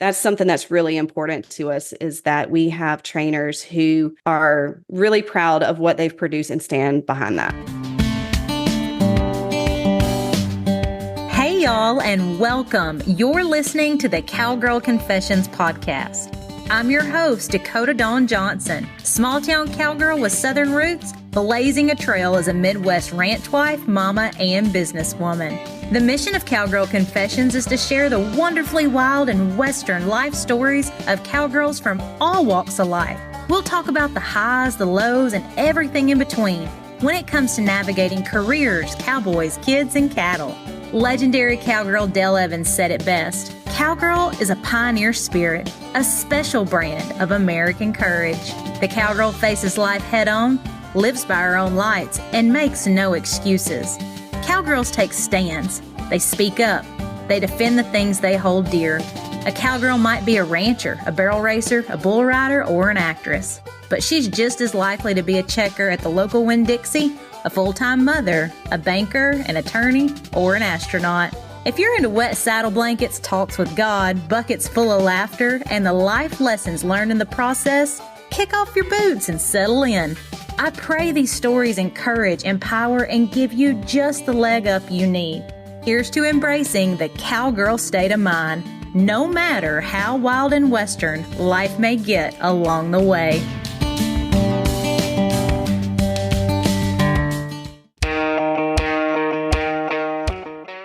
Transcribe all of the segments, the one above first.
That's something that's really important to us, is that we have trainers who are really proud of what they've produced and stand behind that. Hey, y'all, and welcome. You're listening to the Cowgirl Confessions podcast. I'm your host, Dakota Dawn Johnson, small-town cowgirl with Southern roots, blazing a trail as a Midwest ranch wife, mama, and businesswoman. The mission of Cowgirl Confessions is to share the wonderfully wild and Western life stories of cowgirls from all walks of life. We'll talk about the highs, the lows, and everything in between when it comes to navigating careers, cowboys, kids, and cattle. Legendary cowgirl Dale Evans said it best: "Cowgirl is a pioneer spirit, a special brand of American courage. The cowgirl faces life head-on, lives by her own lights, and makes no excuses. Cowgirls take stands. They speak up. They defend the things they hold dear. A cowgirl might be a rancher, a barrel racer, a bull rider, or an actress, but she's just as likely to be a checker at the local Winn-Dixie, a full-time mother, a banker, an attorney, or an astronaut. If you're into wet saddle blankets, talks with God, buckets full of laughter, and the life lessons learned in the process, kick off your boots and settle in. I pray these stories encourage, empower, and give you just the leg up you need. Here's to embracing the cowgirl state of mind, no matter how wild and Western life may get along the way."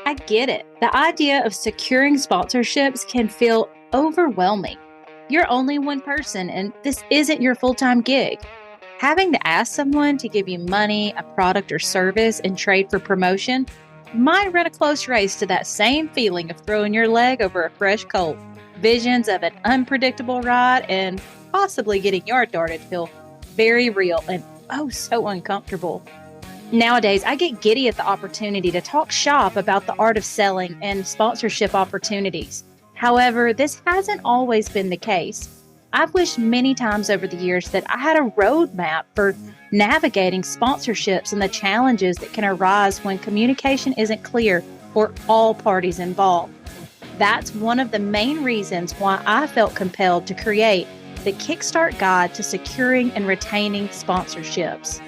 I get it. The idea of securing sponsorships can feel overwhelming. You're only one person, and this isn't your full-time gig. Having to ask someone to give you money, a product, or service in trade for promotion might run a close race to that same feeling of throwing your leg over a fresh colt. Visions of an unpredictable ride and possibly getting yard darted feel very real and oh so uncomfortable. Nowadays, I get giddy at the opportunity to talk shop about the art of selling and sponsorship opportunities. However, this hasn't always been the case. I've wished many times over the years that I had a roadmap for navigating sponsorships and the challenges that can arise when communication isn't clear for all parties involved. That's one of the main reasons why I felt compelled to create the Kickstart Guide to Securing and Retaining Sponsorships.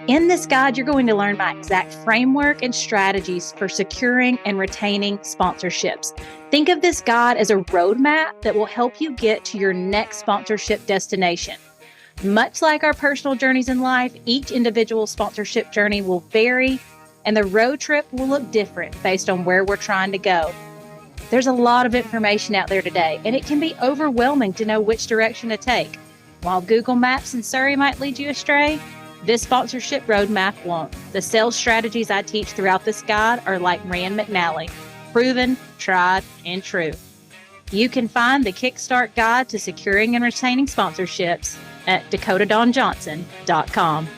In this guide, you're going to learn my exact framework and strategies for securing and retaining sponsorships. Think of this guide as a roadmap that will help you get to your next sponsorship destination. Much like our personal journeys in life, each individual sponsorship journey will vary, and the road trip will look different based on where we're trying to go. There's a lot of information out there today, and it can be overwhelming to know which direction to take. While Google Maps in Surrey might lead you astray, this sponsorship roadmap won't. The sales strategies I teach throughout this guide are like Rand McNally, proven, tried, and true. You can find the Kickstart Guide to Securing and Retaining Sponsorships at dakotaDawnJohnson.com.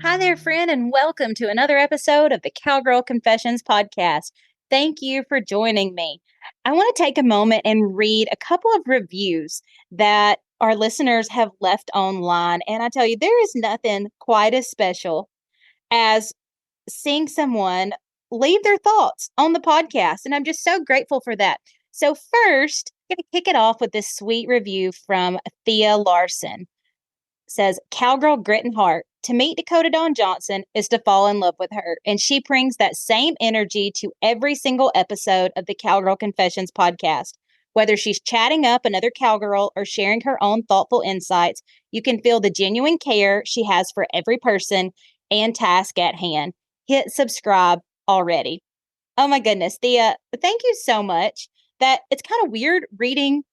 Hi there, friend, and welcome to another episode of the Cowgirl Confessions podcast. Thank you for joining me. I want to take a moment and read a couple of reviews that our listeners have left online. And I tell you, there is nothing quite as special as seeing someone leave their thoughts on the podcast. And I'm just so grateful for that. So first, I'm going to kick it off with this sweet review from Thea Larson. It says, "Cowgirl grit and heart. To meet Dakota Dawn Johnson is to fall in love with her, and she brings that same energy to every single episode of the Cowgirl Confessions podcast. Whether she's chatting up another cowgirl or sharing her own thoughtful insights, you can feel the genuine care she has for every person and task at hand. Hit subscribe already." Oh my goodness, Thea, thank you so much. That it's kind of weird reading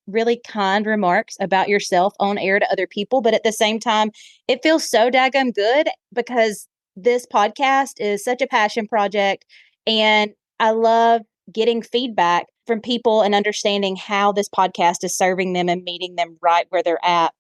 really kind remarks about yourself on air to other people, but at the same time, it feels so daggum good because this podcast is such a passion project, and I love getting feedback from people and understanding how this podcast is serving them and meeting them right where they're at.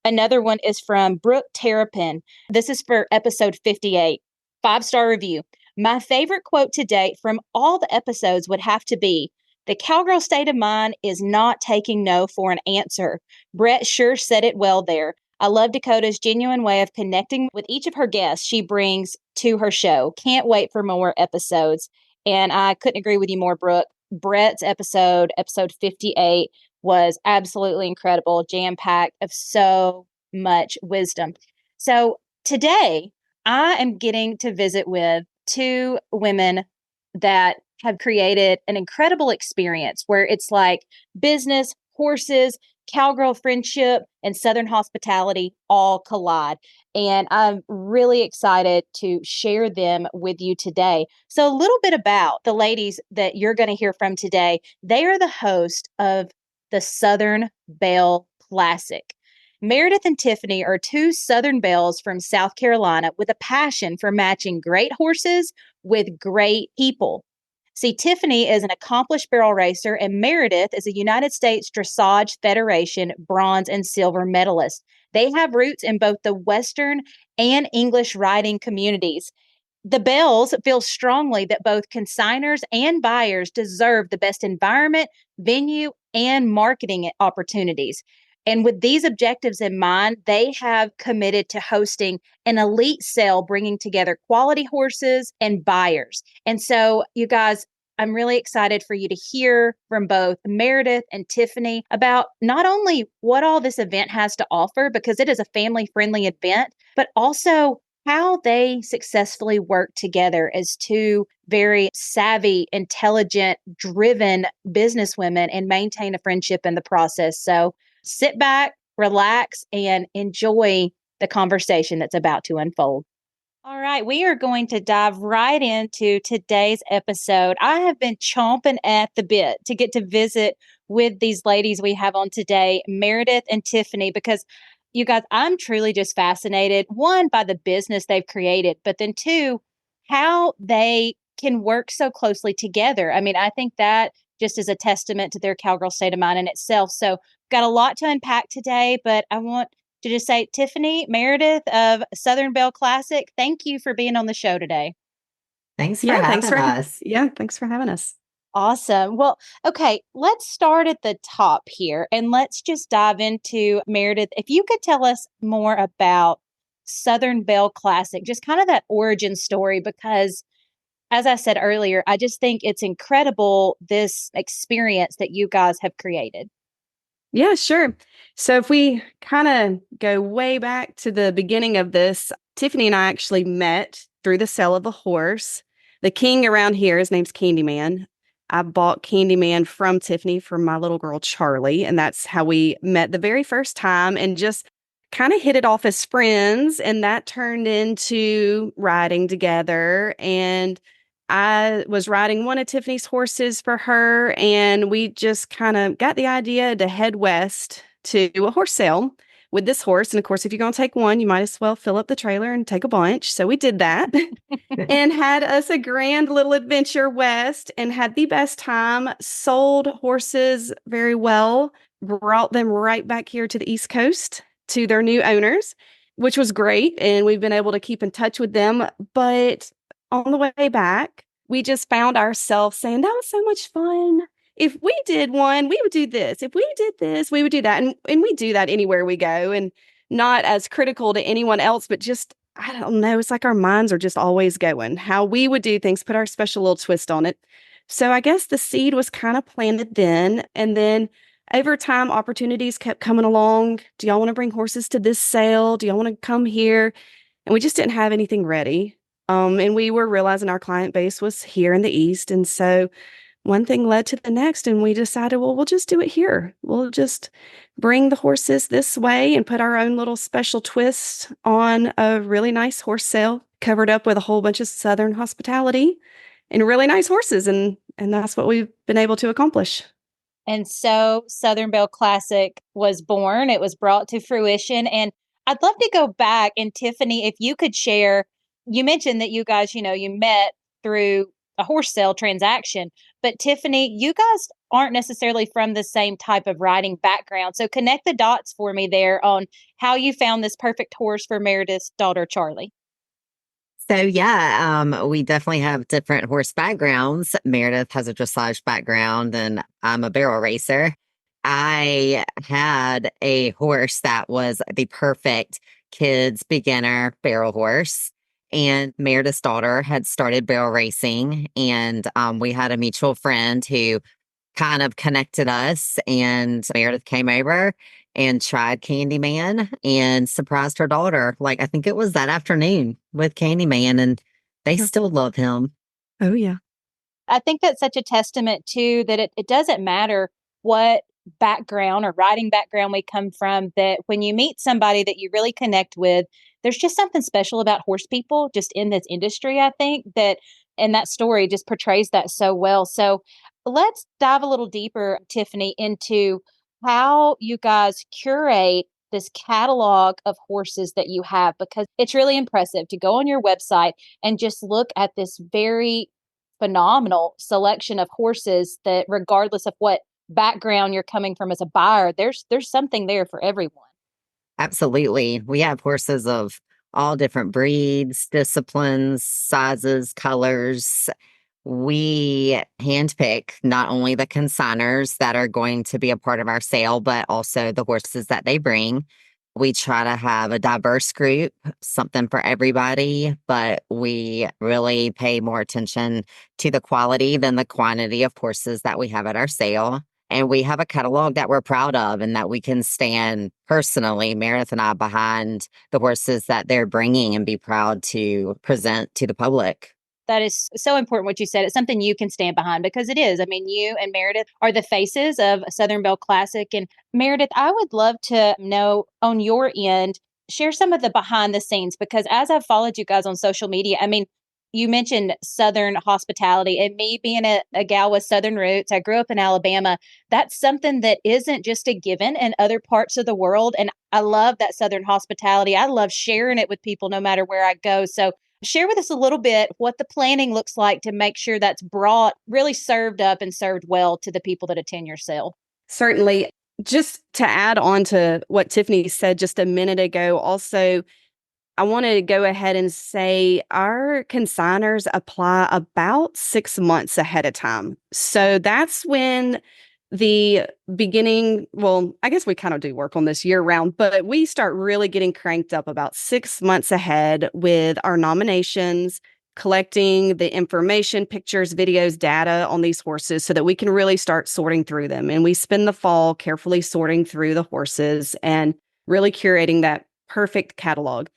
Another one is from Brooke Terrapin. This is for episode 58. 5-star review. "My favorite quote to date from all the episodes would have to be, 'The cowgirl state of mind is not taking no for an answer.' Brett sure said it well there. I love Dakota's genuine way of connecting with each of her guests she brings to her show. Can't wait for more episodes. And I couldn't agree with you more, Brooke. Brett's episode 58, was absolutely incredible, jam-packed of so much wisdom. So today, I am getting to visit with two women that have created an incredible experience where it's like business, horses, cowgirl friendship, and Southern hospitality all collide. And I'm really excited to share them with you today. So, a little bit about the ladies that you're going to hear from today. They are the host of the Southern Belle Classic. Meredith and Tiffany are two Southern belles from South Carolina with a passion for matching great horses with great people. See, Tiffany is an accomplished barrel racer, and Meredith is a United States Dressage Federation bronze and silver medalist. They have roots in both the Western and English riding communities. The Bells feel strongly that both consigners and buyers deserve the best environment, venue, and marketing opportunities. And with these objectives in mind, they have committed to hosting an elite sale, bringing together quality horses and buyers. And so, you guys, I'm really excited for you to hear from both Meredith and Tiffany about not only what all this event has to offer, because it is a family-friendly event, but also how they successfully work together as two very savvy, intelligent, driven businesswomen and maintain a friendship in the process. So sit back, relax, and enjoy the conversation that's about to unfold. All right, we are going to dive right into today's episode. I have been chomping at the bit to get to visit with these ladies we have on today, Meredith and Tiffany, because you guys, I'm truly just fascinated, one, by the business they've created, but then two, how they can work so closely together. I mean, I think that just is a testament to their cowgirl state of mind in itself. So, got a lot to unpack today, but I want to just say, Tiffany, Meredith of Southern Belle Classic, thank you for being on the show today. Thanks for having us. Thanks for having us. Awesome. Well, okay, let's start at the top here and let's just dive into Meredith. If you could tell us more about Southern Belle Classic, just kind of that origin story, because as I said earlier, I just think it's incredible, this experience that you guys have created. Yeah, sure. So if we kind of go way back to the beginning of this, Tiffany and I actually met through the sale of a horse. The king around here, his name's Candyman. I bought Candyman from Tiffany for my little girl, Charlie. And that's how we met the very first time and just kind of hit it off as friends. And that turned into riding together. And I was riding one of Tiffany's horses for her, and we just kind of got the idea to head west to a horse sale with this horse. And of course, if you're going to take one, you might as well fill up the trailer and take a bunch. So we did that and had us a grand little adventure west and had the best time, sold horses very well, brought them right back here to the East Coast to their new owners, which was great. And we've been able to keep in touch with them. But on the way back, we just found ourselves saying, that was so much fun. If we did one, we would do this. If we did this, we would do that. And we do that anywhere we go, and not as critical to anyone else, but just, I don't know, it's like our minds are just always going, how we would do things, put our special little twist on it. So I guess the seed was kind of planted then. And then over time, opportunities kept coming along. Do y'all want to bring horses to this sale? Do y'all want to come here? And we just didn't have anything ready. And we were realizing our client base was here in the East. And so one thing led to the next, and we decided, well, we'll just do it here. We'll just bring the horses this way and put our own little special twist on a really nice horse sale, covered up with a whole bunch of Southern hospitality and really nice horses. And that's what we've been able to accomplish. And so Southern Belle Classic was born. It was brought to fruition. And I'd love to go back, and Tiffany, if you could share, you mentioned that you guys, you met through a horse sale transaction, but Tiffany, you guys aren't necessarily from the same type of riding background. So connect the dots for me there on how you found this perfect horse for Meredith's daughter, Charlie. So yeah, we definitely have different horse backgrounds. Meredith has a dressage background and I'm a barrel racer. I had a horse that was the perfect kids beginner barrel horse. And Meredith's daughter had started barrel racing, and we had a mutual friend who kind of connected us. And Meredith came over and tried Candyman and surprised her daughter. Like, I think it was that afternoon with Candyman, and they Yeah. still love him. Oh, yeah. I think that's such a testament to that it doesn't matter what background or writing background we come from, that when you meet somebody that you really connect with, there's just something special about horse people just in this industry, I think that, and that story just portrays that so well. So let's dive a little deeper, Tiffany, into how you guys curate this catalog of horses that you have, because it's really impressive to go on your website and just look at this very phenomenal selection of horses that, regardless of what background you're coming from as a buyer, there's something there for everyone. Absolutely. We have horses of all different breeds, disciplines, sizes, colors. We handpick not only the consigners that are going to be a part of our sale, but also the horses that they bring. We try to have a diverse group, something for everybody, but we really pay more attention to the quality than the quantity of horses that we have at our sale. And we have a catalog that we're proud of and that we can stand personally, Meredith and I, behind the horses that they're bringing and be proud to present to the public. That is so important what you said. It's something you can stand behind, because it is. I mean, you and Meredith are the faces of Southern Belle Classic. And Meredith, I would love to know on your end, share some of the behind the scenes, because as I've followed you guys on social media, I mean, you mentioned Southern hospitality, and me being a gal with Southern roots, I grew up in Alabama. That's something that isn't just a given in other parts of the world. And I love that Southern hospitality. I love sharing it with people no matter where I go. So share with us a little bit what the planning looks like to make sure that's brought, really served up and served well to the people that attend your sale. Certainly. Just to add on to what Tiffany said just a minute ago, also, I want to go ahead and say our consigners apply about 6 months ahead of time. So that's when the beginning, well, I guess we kind of do work on this year round, but we start really getting cranked up about 6 months ahead with our nominations, collecting the information, pictures, videos, data on these horses so that we can really start sorting through them. And we spend the fall carefully sorting through the horses and really curating that perfect catalog.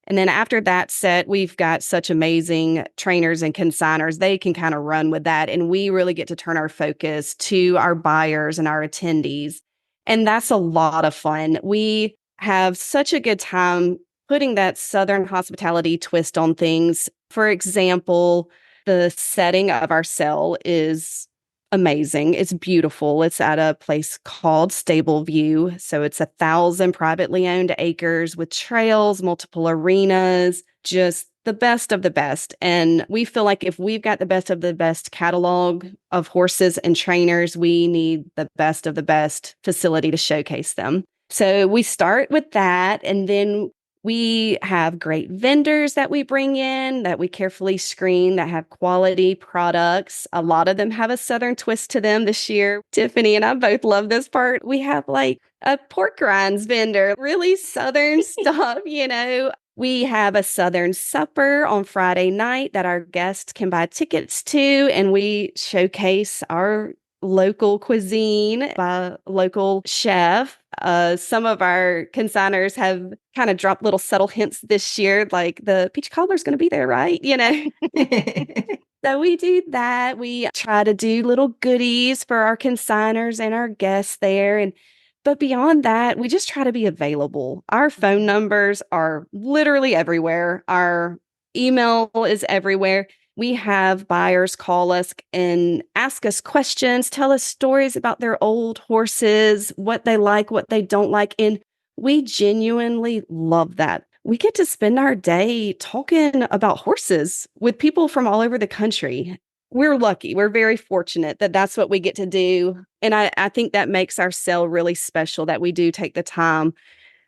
And then after that set, we've got such amazing trainers and consigners. They can kind of run with that. And we really get to turn our focus to our buyers and our attendees. And that's a lot of fun. We have such a good time putting that Southern hospitality twist on things. For example, the setting of our cell is amazing. It's beautiful. It's at a place called Stable View. So it's 1,000 privately owned acres with trails, multiple arenas, just the best of the best. And we feel like if we've got the best of the best catalog of horses and trainers, we need the best of the best facility to showcase them. So we start with that, and then we have great vendors that we bring in that we carefully screen that have quality products. A lot of them have a Southern twist to them this year. Tiffany and I both love this part. We have like a pork rinds vendor, really Southern stuff. We have a Southern supper on Friday night that our guests can buy tickets to, and we showcase our local cuisine by local chef. Some of our consigners have kind of dropped little subtle hints this year, like the peach cobbler's going to be there, right? So we do that. We try to do little goodies for our consigners and our guests there. But beyond that, we just try to be available. Our phone numbers are literally everywhere. Our email is everywhere. We have buyers call us and ask us questions, tell us stories about their old horses, what they like, what they don't like. And we genuinely love that. We get to spend our day talking about horses with people from all over the country. We're lucky. We're very fortunate that that's what we get to do. And I think that makes our sale really special, that we do take the time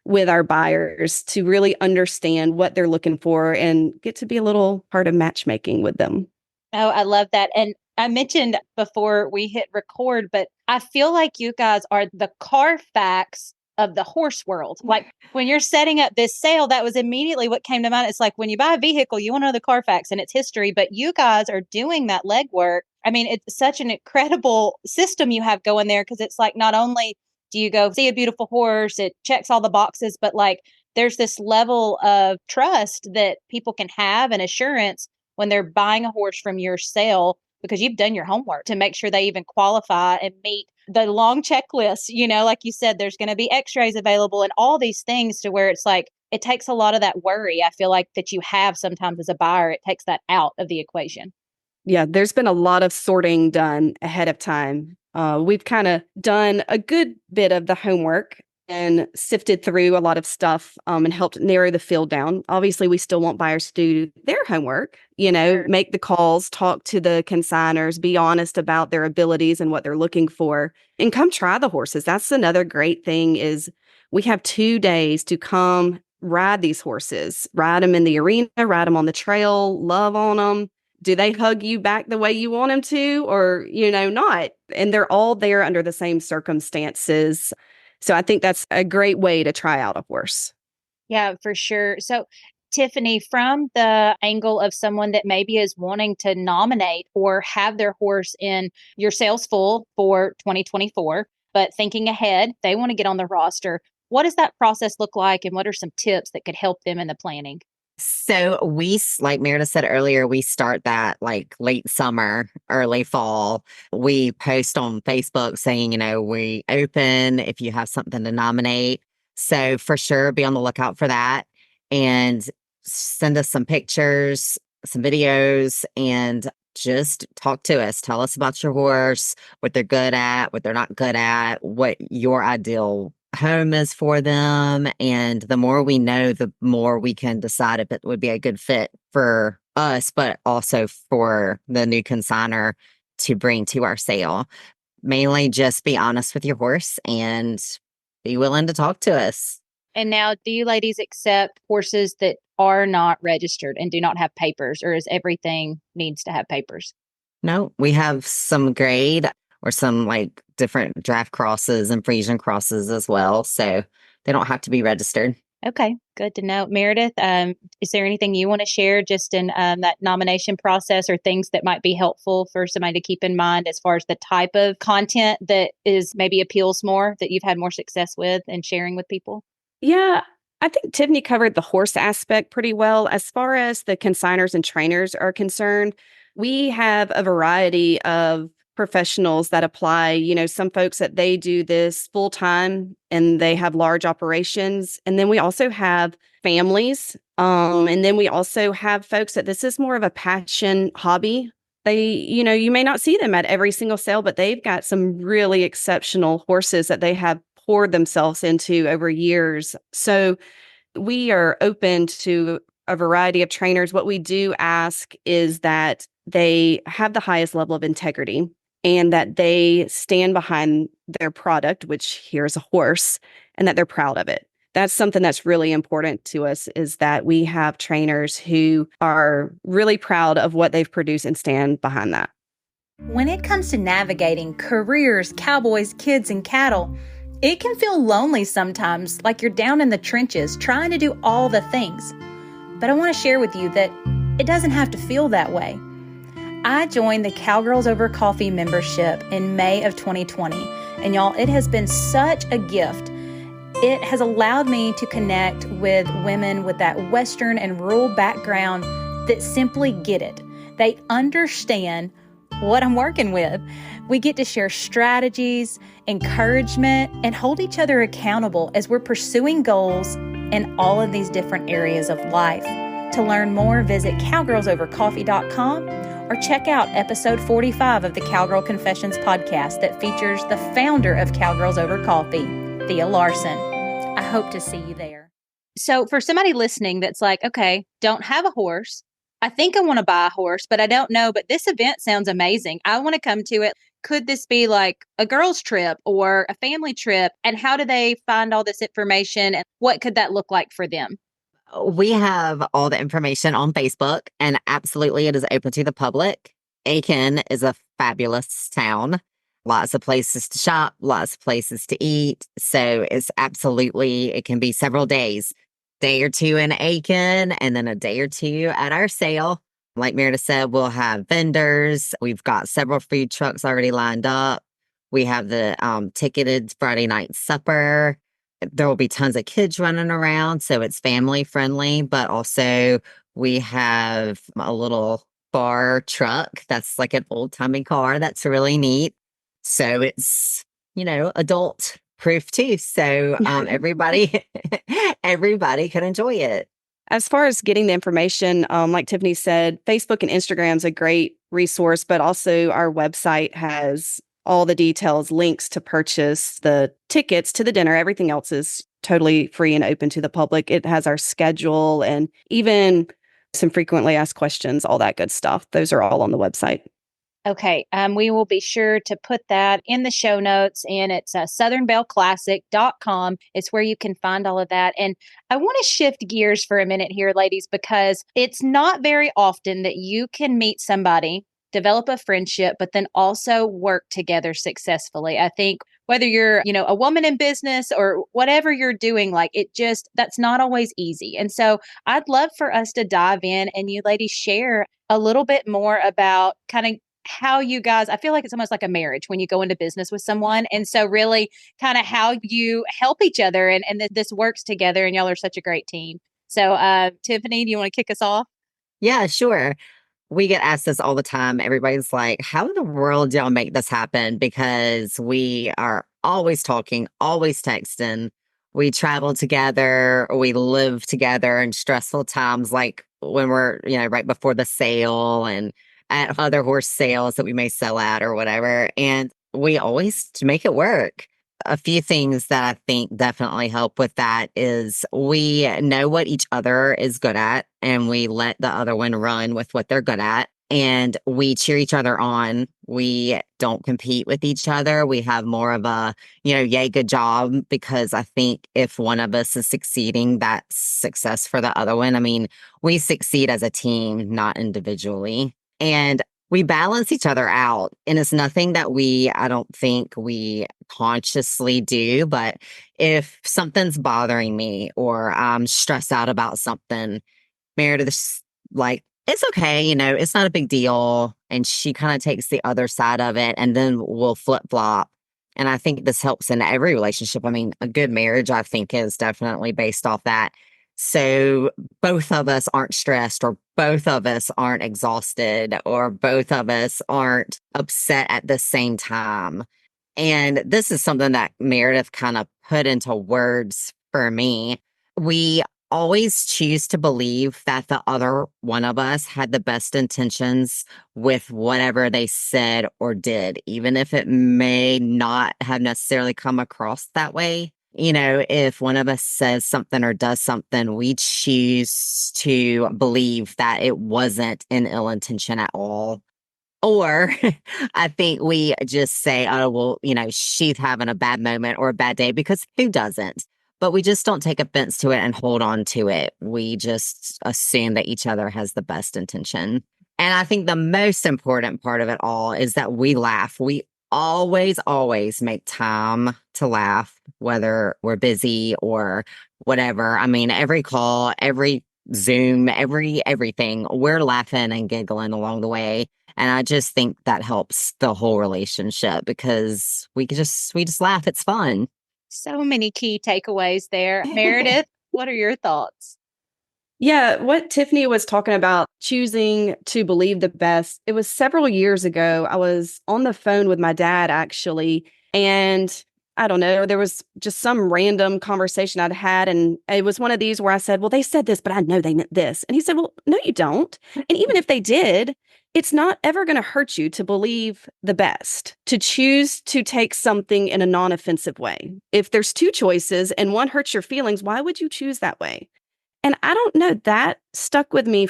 with our buyers to really understand what they're looking for and get to be a little part of matchmaking with them. Oh, I love that. And I mentioned before we hit record, but I feel like you guys are the Carfax of the horse world. Like when you're setting up this sale, that was immediately what came to mind. It's like when you buy a vehicle, you want to know the Carfax and its history, but you guys are doing that legwork. I mean, it's such an incredible system you have going there because it's like not only do you go see a beautiful horse, it checks all the boxes, but like there's this level of trust that people can have and assurance when they're buying a horse from your sale because you've done your homework to make sure they even qualify and meet the long checklist. Like you said, there's going to be x-rays available and all these things to where it's like, it takes a lot of that worry. I feel like that you have sometimes as a buyer, it takes that out of the equation. Yeah, there's been a lot of sorting done ahead of time. We've kind of done a good bit of the homework and sifted through a lot of stuff and helped narrow the field down. Obviously, we still want buyers to do their homework, Sure. make the calls, talk to the consigners, be honest about their abilities and what they're looking for, and come try the horses. That's another great thing is we have 2 days to come ride these horses, ride them in the arena, ride them on the trail, love on them. Do they hug you back the way you want them to or, not? And they're all there under the same circumstances. So I think that's a great way to try out a horse. Yeah, for sure. So, Tiffany, from the angle of someone that maybe is wanting to nominate or have their horse in your sales full for 2024, but thinking ahead, they want to get on the roster. What does that process look like? And what are some tips that could help them in the planning? So like Meredith said earlier, we start that like late summer, early fall. We post on Facebook saying, we open if you have something to nominate. So for sure, be on the lookout for that and send us some pictures, some videos, and just talk to us. Tell us about your horse, what they're good at, what they're not good at, what your ideal home is for them. And the more we know, the more we can decide if it would be a good fit for us, but also for the new consigner to bring to our sale. Mainly just be honest with your horse and be willing to talk to us. And now, do you ladies accept horses that are not registered and do not have papers, or is everything needs to have papers? No, we have some grade or some like different draft crosses and Frisian crosses as well. So they don't have to be registered. Okay, good to know. Meredith, is there anything you want to share just in that nomination process or things that might be helpful for somebody to keep in mind as far as the type of content that is maybe appeals more that you've had more success with and sharing with people? Yeah, I think Tiffany covered the horse aspect pretty well. As far as the consigners and trainers are concerned, we have a variety of professionals that apply. Some folks that they do this full time and they have large operations. And then we also have families. And then we also have folks that this is more of a passion hobby. You may not see them at every single sale, but they've got some really exceptional horses that they have poured themselves into over years. So we are open to a variety of trainers. What we do ask is that they have the highest level of integrity and that they stand behind their product, which here's a horse, and that they're proud of it. That's something that's really important to us is that we have trainers who are really proud of what they've produced and stand behind that. When it comes to navigating careers, cowboys, kids, and cattle, it can feel lonely sometimes, like you're down in the trenches trying to do all the things. But I want to share with you that it doesn't have to feel that way. I joined the Cowgirls Over Coffee membership in May of 2020, and y'all, it has been such a gift. It has allowed me to connect with women with that Western and rural background that simply get it. They understand what I'm working with. We get to share strategies, encouragement, and hold each other accountable as we're pursuing goals in all of these different areas of life. To learn more, visit cowgirlsovercoffee.com or check out episode 45 of the Cowgirl Confessions podcast that features the founder of Cowgirls Over Coffee, Thea Larson. I hope to see you there. So for somebody listening that's like, okay, don't have a horse. I think I want to buy a horse, but I don't know. But this event sounds amazing. I want to come to it. Could this be like a girls' trip or a family trip? And how do they find all this information? And what could that look like for them? We have all the information on Facebook, and absolutely it is open to the public. Aiken is a fabulous town. Lots of places to shop, lots of places to eat. So it's absolutely, it can be several days, day or two in Aiken, and then a day or two at our sale. Like Meredith said, we'll have vendors. We've got several food trucks already lined up. We have the ticketed Friday night supper. There will be tons of kids running around, so it's family friendly, but also we have a little bar truck that's like an old timey car that's really neat. So it's, adult proof too. So everybody everybody can enjoy it. As far as getting the information, like Tiffany said, Facebook and Instagram is a great resource, but also our website has all the details, links to purchase the tickets to the dinner. Everything else is totally free and open to the public. It has our schedule and even some frequently asked questions, all that good stuff. Those are all on the website. Okay, we will be sure to put that in the show notes, and it's southernbellclassic.com. It's where you can find all of that. And I want to shift gears for a minute here, ladies, because it's not very often that you can meet somebody, develop a friendship, but then also work together successfully. I think whether you're, a woman in business or whatever you're doing, like that's not always easy. And so I'd love for us to dive in and you ladies share a little bit more about kind of how you guys, I feel like it's almost like a marriage when you go into business with someone. And so really kind of how you help each other and this works together and y'all are such a great team. So Tiffany, do you want to kick us off? Yeah, sure. We get asked this all the time. Everybody's like, how in the world do y'all make this happen? Because we are always talking, always texting. We travel together, we live together in stressful times, like when we're, right before the sale and at other horse sales that we may sell at or whatever. And we always make it work. A few things that I think definitely help with that is we know what each other is good at and we let the other one run with what they're good at. And we cheer each other on. We don't compete with each other. We have more of a, yay, good job, because I think if one of us is succeeding, that's success for the other one. I mean, we succeed as a team, not individually. And we balance each other out. And it's nothing that I don't think we consciously do. But if something's bothering me or I'm stressed out about something, Meredith's like, it's okay, it's not a big deal. And she kind of takes the other side of it and then we'll flip flop. And I think this helps in every relationship. I mean, a good marriage, I think, is definitely based off that. So both of us aren't stressed or both of us aren't exhausted or both of us aren't upset at the same time. And this is something that Meredith kind of put into words for me. We always choose to believe that the other one of us had the best intentions with whatever they said or did, even if it may not have necessarily come across that way. If one of us says something or does something, we choose to believe that it wasn't in ill intention at all. Or I think we just say, oh, well, she's having a bad moment or a bad day, because who doesn't? But we just don't take offense to it and hold on to it. We just assume that each other has the best intention. And I think the most important part of it all is that we laugh. We always make time to laugh, whether we're busy or whatever. I mean, every call, every Zoom, everything, we're laughing and giggling along the way. And I just think that helps the whole relationship because we just laugh. It's fun. So many key takeaways there. Meredith, what are your thoughts? Yeah, what Tiffany was talking about, choosing to believe the best, it was several years ago. I was on the phone with my dad, actually, and I don't know, there was just some random conversation I'd had, and it was one of these where I said, well, they said this, but I know they meant this. And he said, well, no, you don't. And even if they did, it's not ever going to hurt you to believe the best, to choose to take something in a non-offensive way. If there's two choices and one hurts your feelings, why would you choose that way? And I don't know, that stuck with me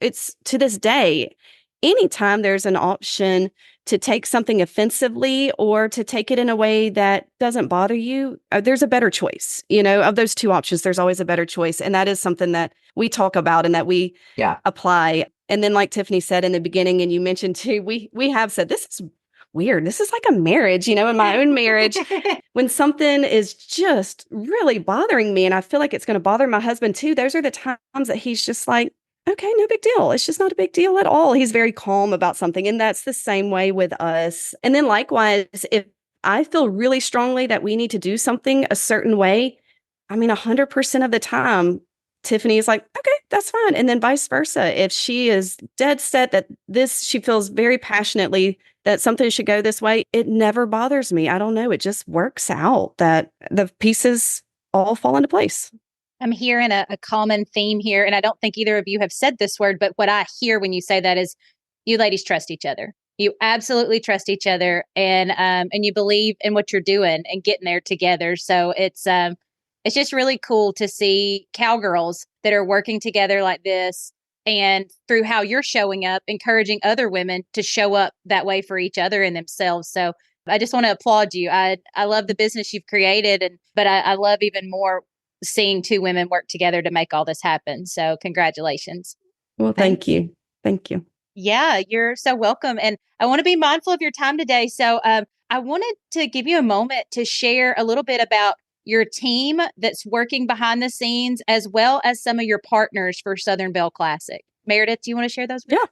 it's to this day. Anytime there's an option to take something offensively or to take it in a way that doesn't bother you, there's a better choice. Of those two options, there's always a better choice. And that is something that we talk about and that we apply And then like Tiffany said in the beginning, and you mentioned too, we have said, this is weird. This is like a marriage, in my own marriage. When something is just really bothering me and I feel like it's going to bother my husband too, those are the times that he's just like, okay, no big deal. It's just not a big deal at all. He's very calm about something. And that's the same way with us. And then likewise, if I feel really strongly that we need to do something a certain way, 100% of the time, Tiffany is like, okay, that's fine. And then vice versa. If she is dead set that she feels very passionately that something should go this way, it never bothers me. I don't know. It just works out that the pieces all fall into place. I'm hearing a common theme here, and I don't think either of you have said this word, but what I hear when you say that is you ladies trust each other. You absolutely trust each other, and you believe in what you're doing and getting there together. So it's just really cool to see cowgirls that are working together like this, and through how you're showing up, encouraging other women to show up that way for each other and themselves. So I just want to applaud you. I love the business you've created, but I love even more seeing two women work together to make all this happen. So congratulations. Well, thank you. Thank you. Yeah, you're so welcome. And I want to be mindful of your time today. So I wanted to give you a moment to share a little bit about your team that's working behind the scenes, as well as some of your partners for Southern Belle Classic. Meredith, do you want to share those? Yeah,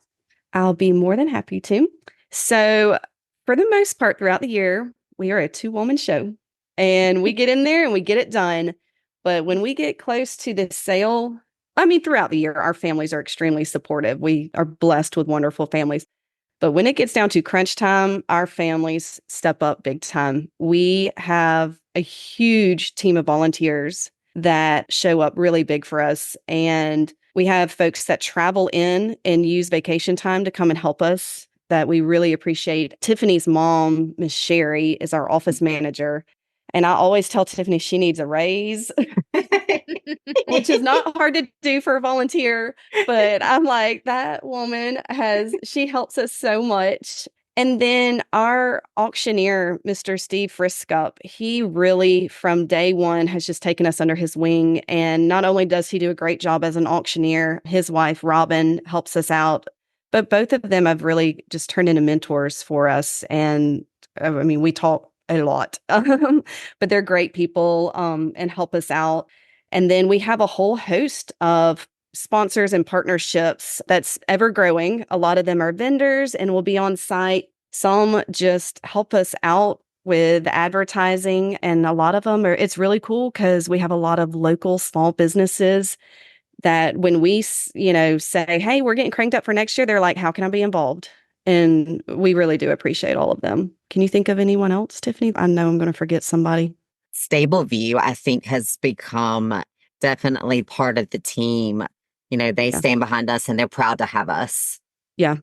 I'll be more than happy to. So for the most part throughout the year, we are a 2-woman show and we get in there and we get it done. But when we get close to the sale, throughout the year, our families are extremely supportive. We are blessed with wonderful families. But when it gets down to crunch time, our families step up big time. We have a huge team of volunteers that show up really big for us. And we have folks that travel in and use vacation time to come and help us that we really appreciate. Tiffany's mom, Miss Sherry, is our office manager. And I always tell Tiffany she needs a raise, which is not hard to do for a volunteer. But I'm like, that woman she helps us so much. And then our auctioneer, Mr. Steve Friskup, he really from day one has just taken us under his wing. And not only does he do a great job as an auctioneer, his wife, Robin, helps us out. But both of them have really just turned into mentors for us. And we talk a lot, but they're great people and help us out. And then we have a whole host of sponsors and partnerships that's ever growing. A lot of them are vendors and will be on site. Some just help us out with advertising. And a lot of them it's really cool because we have a lot of local small businesses that when we, say, hey, we're getting cranked up for next year, they're like, how can I be involved? And we really do appreciate all of them. Can you think of anyone else, Tiffany? I know I'm going to forget somebody. Stable View, I think, has become definitely part of the team. They stand behind us and they're proud to have us. Yeah.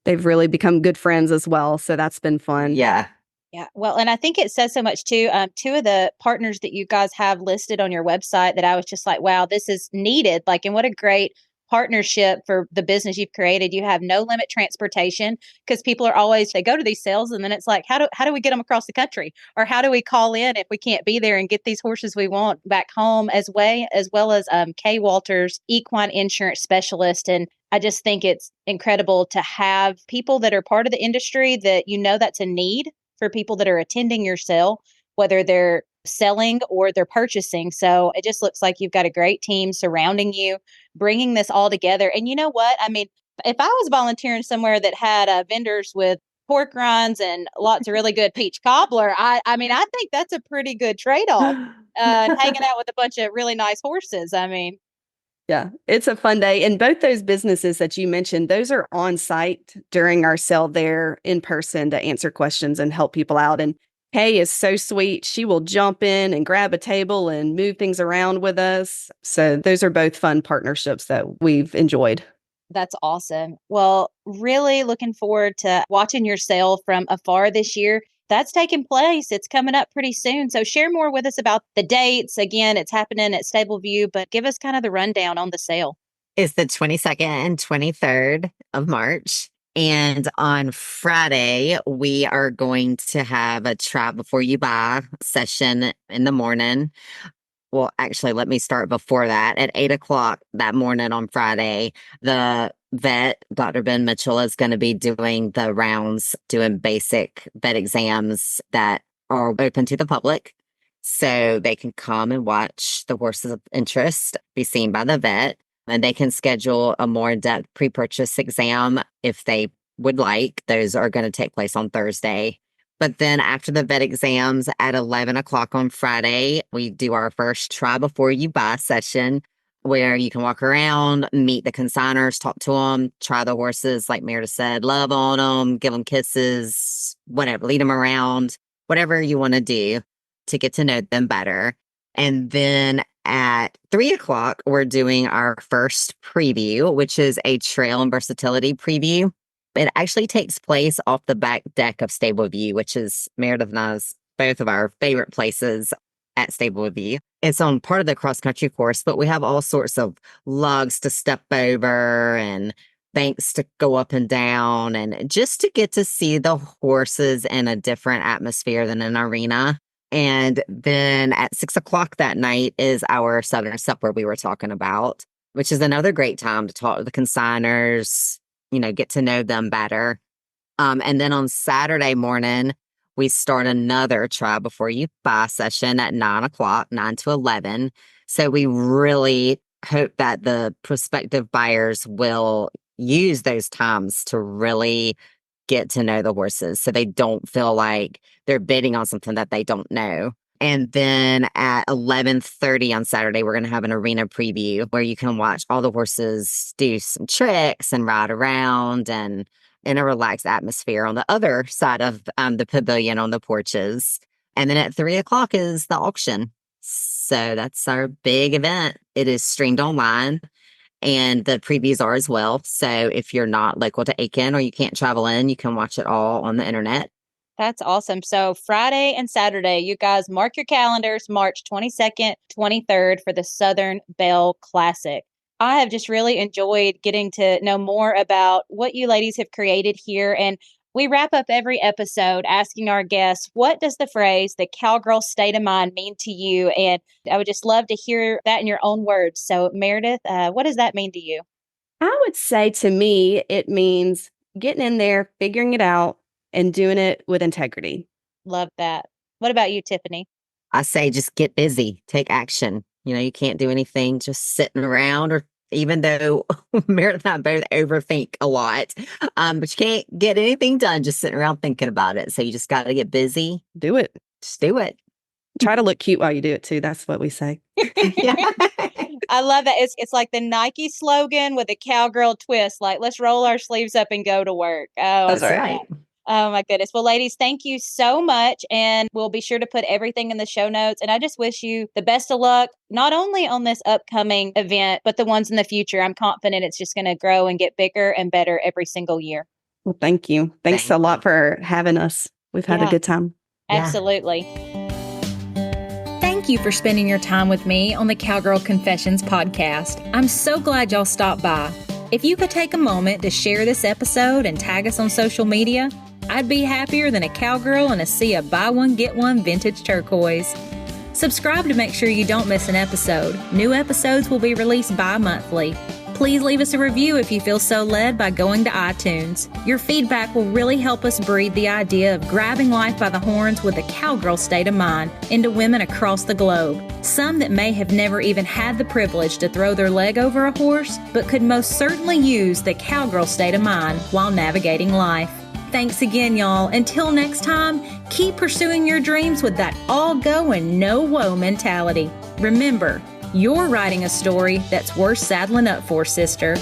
They've really become good friends as well. So that's been fun. Yeah. Yeah. Well, and I think it says so much too. Two of the partners that you guys have listed on your website that I was just like, wow, this is needed. And what a great partnership for the business you've created. You have no limit transportation because people are always, they go to these sales and then it's like, how do we get them across the country? Or how do we call in if we can't be there and get these horses we want back home as well as Kay Walters, equine insurance specialist. And I just think it's incredible to have people that are part of the industry that that's a need for people that are attending your sale, whether they're selling or they're purchasing. So it just looks like you've got a great team surrounding you, bringing this all together. And you know what? If I was volunteering somewhere that had vendors with pork rinds and lots of really good peach cobbler, I think that's a pretty good trade-off. Hanging out with a bunch of really nice horses. Yeah, it's a fun day. And both those businesses that you mentioned, those are on site during our sale there in person to answer questions and help people out. And Kay is so sweet. She will jump in and grab a table and move things around with us. So those are both fun partnerships that we've enjoyed. That's awesome. Well, really looking forward to watching your sale from afar this year. That's taking place. It's coming up pretty soon. So share more with us about the dates. Again, it's happening at Stable View, but give us kind of the rundown on the sale. It's the 22nd and 23rd of March. And on Friday, we are going to have a try before you buy session in the morning. Well, actually, let me start before that. At 8 o'clock that morning on Friday, the vet, Dr. Ben Mitchell, is going to be doing the rounds, doing basic vet exams that are open to the public. So they can come and watch the horses of interest, be seen by the vet, and they can schedule a more in-depth pre-purchase exam if they would like. Those are going to take place on Thursday. But then after the vet exams at 11 o'clock on Friday, we do our first try before you buy session where you can walk around, meet the consigners, talk to them, try the horses, like Meredith said, love on them, give them kisses, whatever, lead them around, whatever you want to do to get to know them better. And then at 3 o'clock, we're doing our first preview, which is a trail and versatility preview. It actually takes place off the back deck of Stable View, which is Meredith and I's both of our favorite places at Stable View. It's on part of the cross country course, but we have all sorts of lugs to step over and banks to go up and down, and just to get to see the horses in a different atmosphere than an arena. And then at 6 o'clock that night is our Southern Supper we were talking about, which is another great time to talk to the consigners, get to know them better. And then on Saturday morning, we start another try before you buy session at 9 o'clock, 9 to 11. So we really hope that the prospective buyers will use those times to really get to know the horses so they don't feel like they're bidding on something that they don't know. And then at 11:30 on Saturday, we're going to have an arena preview where you can watch all the horses do some tricks and ride around and in a relaxed atmosphere on the other side of the pavilion on the porches. And then at 3 o'clock is the auction. So that's our big event. It is streamed online and the previews are as well. So if you're not local to Aiken or you can't travel in, you can watch it all on the internet. That's awesome. So Friday and Saturday, you guys mark your calendars, March 22nd, 23rd for the Southern Belle Classic. I have just really enjoyed getting to know more about what you ladies have created here. And we wrap up every episode asking our guests, what does the phrase, the cowgirl state of mind, mean to you? And I would just love to hear that in your own words. So Meredith, what does that mean to you? I would say to me, it means getting in there, figuring it out, and doing it with integrity. Love that. What about you, Tiffany? I say just get busy, take action. You can't do anything just sitting around, or even though Meredith and I both overthink a lot, but you can't get anything done just sitting around thinking about it. So you just got to get busy. Do it. Just do it. Try to look cute while you do it too. That's what we say. Yeah. I love that. It's like the Nike slogan with a cowgirl twist. Like, let's roll our sleeves up and go to work. Oh, That's right. Oh my goodness. Well, ladies, thank you so much. And we'll be sure to put everything in the show notes. And I just wish you the best of luck, not only on this upcoming event, but the ones in the future. I'm confident it's just going to grow and get bigger and better every single year. Well, thank you. Thanks a lot for having us. We've had a good time. Absolutely. Thank you for spending your time with me on the Cowgirl Confessions podcast. I'm so glad y'all stopped by. If you could take a moment to share this episode and tag us on social media, I'd be happier than a cowgirl in a sea of buy one, get one vintage turquoise. Subscribe to make sure you don't miss an episode. New episodes will be released bi-monthly. Please leave us a review if you feel so led by going to iTunes. Your feedback will really help us breed the idea of grabbing life by the horns with a cowgirl state of mind into women across the globe. Some that may have never even had the privilege to throw their leg over a horse, but could most certainly use the cowgirl state of mind while navigating life. Thanks again, y'all. Until next time, keep pursuing your dreams with that all go and no woe mentality. Remember, you're writing a story that's worth saddling up for, sister.